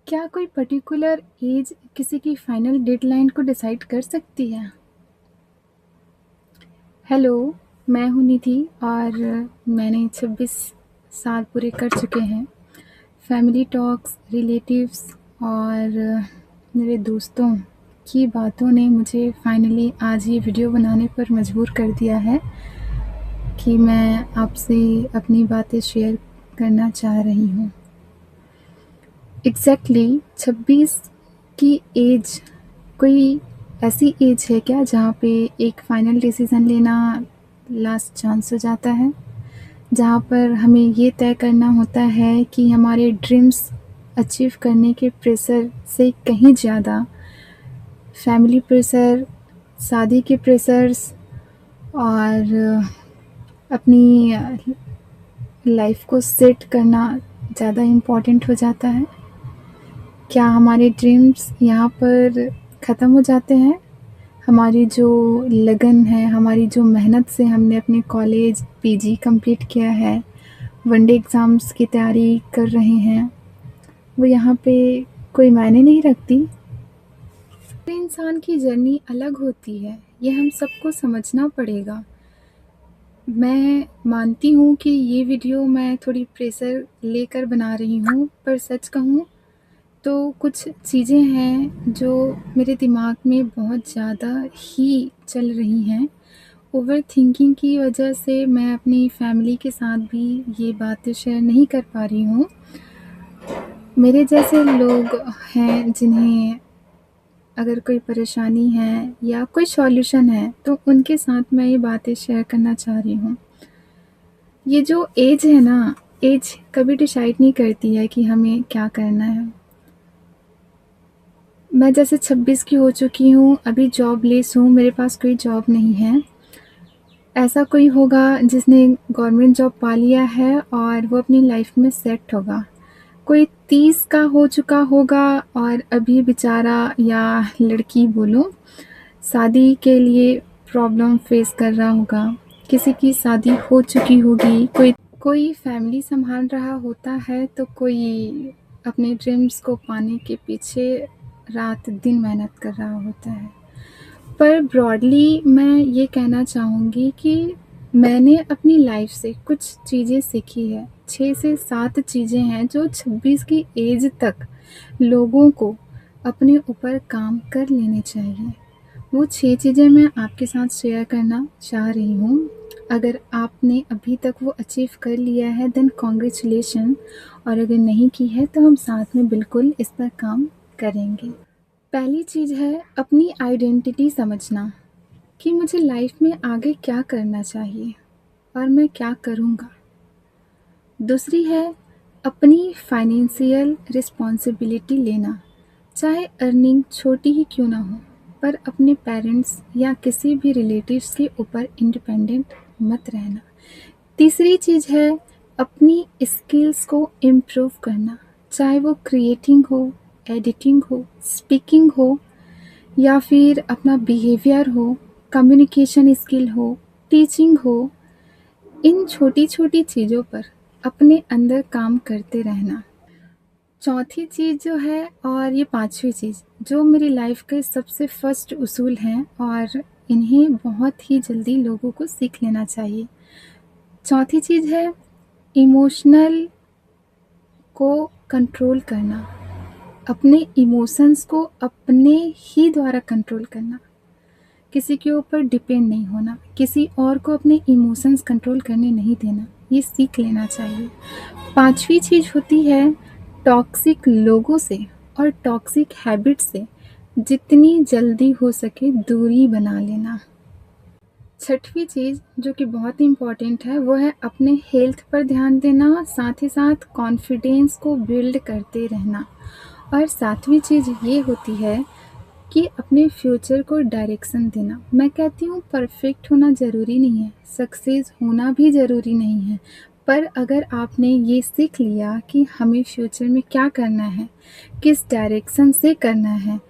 क्या कोई particular age किसी की फाइनल डेडलाइन को डिसाइड कर सकती है? हेलो, मैं हूँ निधि और मैंने 26 साल पूरे कर चुके हैं। फैमिली टॉक्स, रिलेटिव्स और मेरे दोस्तों की बातों ने मुझे फाइनली आज ये वीडियो बनाने पर मजबूर कर दिया है कि मैं आपसे अपनी बातें शेयर करना चाह रही हूँ। एग्ज़ैक्टली 26 की एज कोई ऐसी एज है क्या जहाँ पे एक फाइनल डिसीज़न लेना लास्ट चांस हो जाता है? जहाँ पर हमें ये तय करना होता है कि हमारे ड्रीम्स अचीव करने के प्रेशर से कहीं ज़्यादा फैमिली प्रेशर, शादी के प्रेशर्स और अपनी लाइफ को सेट करना ज़्यादा इम्पोर्टेंट हो जाता है। क्या हमारे ड्रीम्स यहाँ पर ख़त्म हो जाते हैं? हमारी जो लगन है, हमारी जो मेहनत से हमने अपने कॉलेज, पीजी कंप्लीट किया है, वनडे एग्ज़ाम्स की तैयारी कर रहे हैं, वो यहाँ पे कोई मायने नहीं रखती। हर इंसान की जर्नी अलग होती है, ये हम सबको समझना पड़ेगा। मैं मानती हूँ कि ये वीडियो मैं थोड़ी प्रेशर लेकर बना रही हूँ, पर सच कहूँ तो कुछ चीज़ें हैं जो मेरे दिमाग में बहुत ज़्यादा ही चल रही हैं। ओवरथिंकिंग की वजह से मैं अपनी फैमिली के साथ भी ये बातें शेयर नहीं कर पा रही हूँ। मेरे जैसे लोग हैं जिन्हें अगर कोई परेशानी है या कोई सॉल्यूशन है तो उनके साथ मैं ये बातें शेयर करना चाह रही हूँ। ये जो एज है ना, एज कभी डिसाइड नहीं करती है कि हमें क्या करना है। मैं जैसे 26 की हो चुकी हूँ, अभी जॉबलेस हूँ, मेरे पास कोई जॉब नहीं है। ऐसा कोई होगा जिसने गवर्नमेंट जॉब पा लिया है और वो अपनी लाइफ में सेट होगा। कोई 30 का हो चुका होगा और अभी बेचारा या लड़की बोलो, शादी के लिए प्रॉब्लम फेस कर रहा होगा। किसी की शादी हो चुकी होगी, कोई फैमिली संभाल रहा होता है तो कोई अपने ड्रीम्स को पाने के पीछे रात दिन मेहनत कर रहा होता है। पर ब्रॉडली मैं ये कहना चाहूँगी कि मैंने अपनी लाइफ से कुछ चीज़ें सीखी है। 6 से 7 चीज़ें हैं जो 26 की एज तक लोगों को अपने ऊपर काम कर लेने चाहिए। वो 6 चीज़ें मैं आपके साथ शेयर करना चाह रही हूँ। अगर आपने अभी तक वो अचीव कर लिया है देन कांग्रेचुलेशन, और अगर नहीं की है तो हम साथ में बिल्कुल इस पर काम करेंगे। पहली चीज़ है अपनी आइडेंटिटी समझना कि मुझे लाइफ में आगे क्या करना चाहिए और मैं क्या करूँगा। दूसरी है अपनी फाइनेंशियल रिस्पॉन्सिबिलिटी लेना, चाहे अर्निंग छोटी ही क्यों ना हो, पर अपने पेरेंट्स या किसी भी रिलेटिव्स के ऊपर इंडिपेंडेंट मत रहना। तीसरी चीज़ है अपनी स्किल्स को इम्प्रूव करना, चाहे वो क्रिएटिंग हो, एडिटिंग हो, स्पीकिंग हो या फिर अपना बिहेवियर हो, कम्युनिकेशन स्किल हो, टीचिंग हो। इन छोटी-छोटी चीज़ों पर अपने अंदर काम करते रहना। चौथी चीज़ जो है और ये पाँचवीं चीज़ जो मेरी लाइफ के सबसे फर्स्ट उसूल हैं और इन्हें बहुत ही जल्दी लोगों को सीख लेना चाहिए। चौथी चीज़ है इमोशनल को कंट्रोल करना, अपने इमोशंस को अपने ही द्वारा कंट्रोल करना, किसी के ऊपर डिपेंड नहीं होना, किसी और को अपने इमोशंस कंट्रोल करने नहीं देना, ये सीख लेना चाहिए। पाँचवीं चीज़ होती है टॉक्सिक लोगों से और टॉक्सिक हैबिट से जितनी जल्दी हो सके दूरी बना लेना। छठवीं चीज़ जो कि बहुत इम्पॉर्टेंट है वो है अपने हेल्थ पर ध्यान देना, साथ ही साथ कॉन्फिडेंस को बिल्ड करते रहना। और सातवीं चीज़ ये होती है कि अपने फ्यूचर को डायरेक्शन देना। मैं कहती हूँ परफेक्ट होना ज़रूरी नहीं है, सक्सेस होना भी ज़रूरी नहीं है, पर अगर आपने ये सीख लिया कि हमें फ्यूचर में क्या करना है, किस डायरेक्शन से करना है,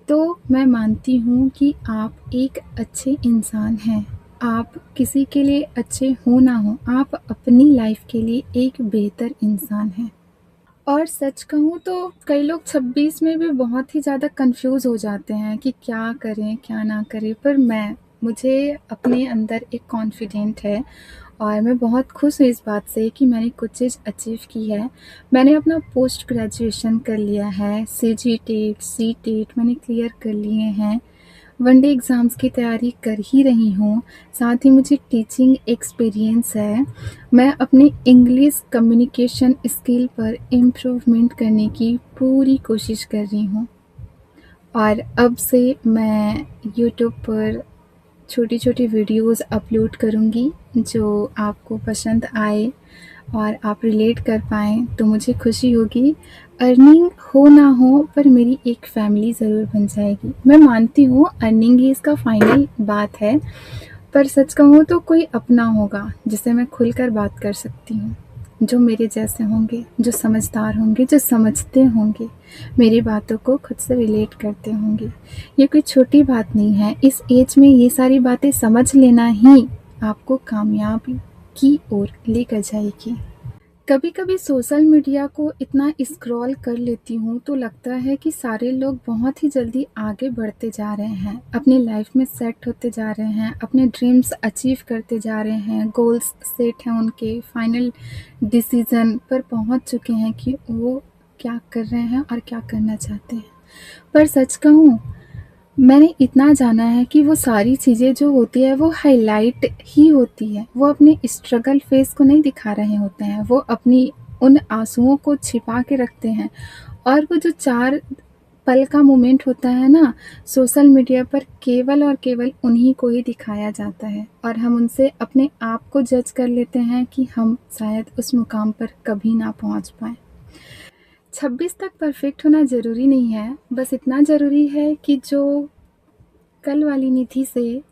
तो मैं मानती हूँ कि आप एक अच्छे इंसान हैं। आप किसी के लिए अच्छे हो ना हो, आप अपनी लाइफ के लिए एक बेहतर इंसान हैं। और सच कहूँ तो कई लोग 26 में भी बहुत ही ज़्यादा कन्फ्यूज़ हो जाते हैं कि क्या करें, क्या ना करें। पर मुझे अपने अंदर एक कॉन्फिडेंट है और मैं बहुत खुश हूँ इस बात से कि मैंने कुछ चीज़ अचीव की है। मैंने अपना पोस्ट ग्रेजुएशन कर लिया है, सीजीटेट, सीटेट मैंने क्लियर कर लिए हैं। वनडे एग्ज़ाम्स की तैयारी कर ही रही हूँ, साथ ही मुझे टीचिंग एक्सपीरियंस है। मैं अपनी इंग्लिश कम्युनिकेशन स्किल पर इम्प्रूवमेंट करने की पूरी कोशिश कर रही हूँ और अब से मैं यूट्यूब पर छोटी-छोटी वीडियोज़ अपलोड करूँगी जो आपको पसंद आए और आप रिलेट कर पाएँ तो मुझे खुशी होगी। अर्निंग हो ना हो पर मेरी एक फैमिली ज़रूर बन जाएगी। मैं मानती हूँ अर्निंग ही इसका फाइनल बात है, पर सच कहूँ तो कोई अपना होगा जिससे मैं खुलकर बात कर सकती हूँ, जो मेरे जैसे होंगे, जो समझदार होंगे, जो समझते होंगे, मेरी बातों को खुद से रिलेट करते होंगे। ये कोई छोटी बात नहीं है, इस एज में ये सारी बातें समझ लेना ही आपको कामयाबी की ओर लेकर जाएगी। कभी-कभी सोशल मीडिया को इतना स्क्रॉल कर लेती हूँ तो लगता है कि सारे लोग बहुत ही जल्दी आगे बढ़ते जा रहे हैं, अपनी लाइफ में सेट होते जा रहे हैं, अपने ड्रीम्स अचीव करते जा रहे हैं, गोल्स सेट हैं उनके, फाइनल डिसीज़न पर पहुँच चुके हैं कि वो क्या कर रहे हैं और क्या करना चाहते हैं। पर सच कहूँ, मैंने इतना जाना है कि वो सारी चीज़ें जो होती है वो हाइलाइट ही होती है। वो अपने स्ट्रगल फेस को नहीं दिखा रहे होते हैं, वो अपनी उन आँसुओं को छिपा के रखते हैं और वो जो 4 पल का मोमेंट होता है ना, सोशल मीडिया पर केवल और केवल उन्हीं को ही दिखाया जाता है और हम उनसे अपने आप को जज कर लेते हैं कि हम शायद उस मुकाम पर कभी ना पहुँच पाएँ। 26 तक परफेक्ट होना ज़रूरी नहीं है, बस इतना ज़रूरी है कि जो कल वाली निधि से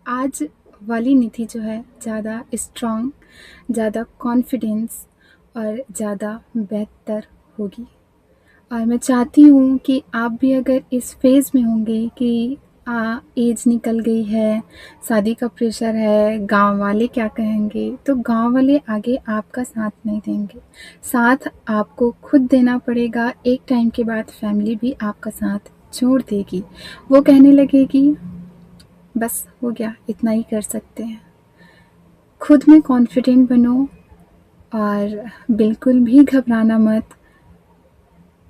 आज वाली निधि जो है ज़्यादा स्ट्रॉन्ग, ज़्यादा कॉन्फिडेंस और ज़्यादा बेहतर होगी। और मैं चाहती हूँ कि आप भी अगर इस फ़ेज़ में होंगे कि एज निकल गई है, शादी का प्रेशर है, गाँव वाले क्या कहेंगे, तो गाँव वाले आगे आपका साथ नहीं देंगे। साथ आपको खुद देना पड़ेगा, एक टाइम के बाद फैमिली भी आपका साथ छोड़ देगी। वो कहने लगेगी बस हो गया, इतना ही कर सकते हैं। खुद में कॉन्फिडेंट बनो और बिल्कुल भी घबराना मत।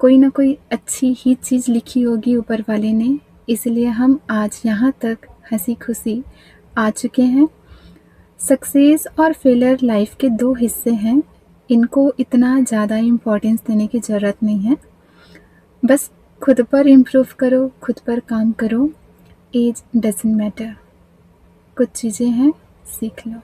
कोई ना कोई अच्छी ही चीज़ लिखी होगी ऊपर वाले ने, इसलिए हम आज यहाँ तक हँसी-खुशी आ चुके हैं। सक्सेस और फेलियर लाइफ के 2 हिस्से हैं, इनको इतना ज़्यादा इम्पोर्टेंस देने की ज़रूरत नहीं है। बस खुद पर इम्प्रूव करो, खुद पर काम करो, एज डज़न्ट मैटर। कुछ चीज़ें हैं, सीख लो।